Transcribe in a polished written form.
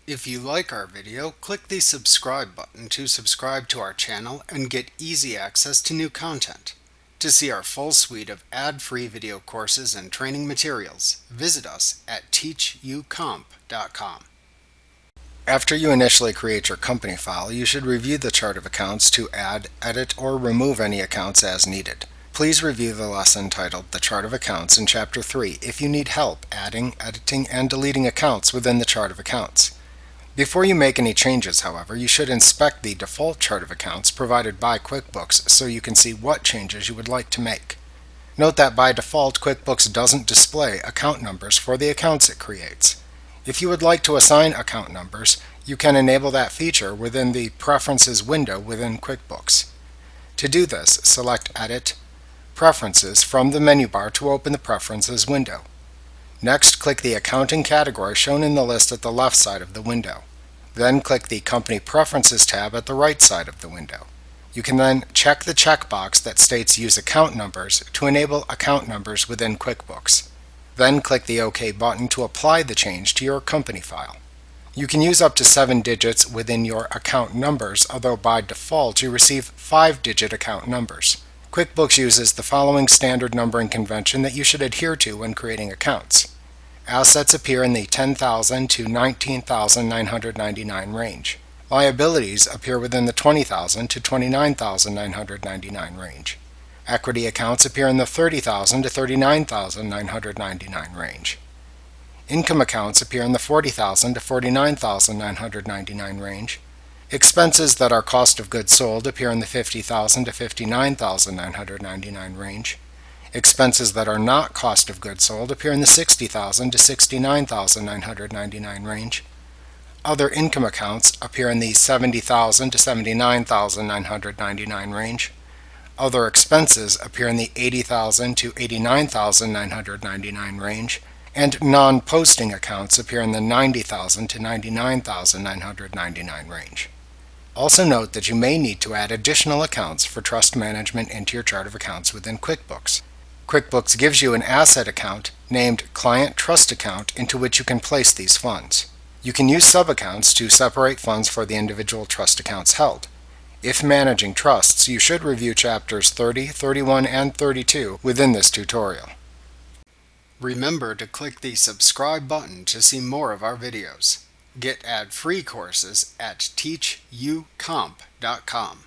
If you like our video, click the subscribe button to subscribe to our channel and get easy access to new content. To see our full suite of ad-free video courses and training materials, visit us at teachucomp.com. After you initially create your company file, you should review the chart of accounts to add, edit, or remove any accounts as needed. Please review the lesson titled The Chart of Accounts in Chapter 3 if you need help adding, editing, and deleting accounts within the chart of accounts. Before you make any changes, however, you should inspect the default chart of accounts provided by QuickBooks so you can see what changes you would like to make. Note that by default, QuickBooks doesn't display account numbers for the accounts it creates. If you would like to assign account numbers, you can enable that feature within the Preferences window within QuickBooks. To do this, select Edit, Preferences from the menu bar to open the Preferences window. Next, click the accounting category shown in the list at the left side of the window. Then click the Company Preferences tab at the right side of the window. You can then check the checkbox that states Use Account Numbers to enable account numbers within QuickBooks. Then click the OK button to apply the change to your company file. You can use up to 7 digits within your account numbers, although by default you receive 5-digit account numbers. QuickBooks uses the following standard numbering convention that you should adhere to when creating accounts. Assets appear in the $10,000 to $19,999 range. Liabilities appear within the $20,000 to $29,999 range. Equity accounts appear in the $30,000 to $39,999 range. Income accounts appear in the $40,000 to $49,999 range. Expenses that are cost of goods sold appear in the $50,000 to $59,999 range. Expenses that are not cost of goods sold appear in the $60,000 to $69,999 range. Other income accounts appear in the $70,000 to $79,999 range. Other expenses appear in the $80,000 to $89,999 range. And non-posting accounts appear in the $90,000 to $99,999 range. Also note that you may need to add additional accounts for trust management into your chart of accounts within QuickBooks. QuickBooks gives you an asset account named Client Trust Account into which you can place these funds. You can use sub-accounts to separate funds for the individual trust accounts held. If managing trusts, you should review chapters 30, 31, and 32 within this tutorial. Remember to click the subscribe button to see more of our videos. Get ad-free courses at teachucomp.com.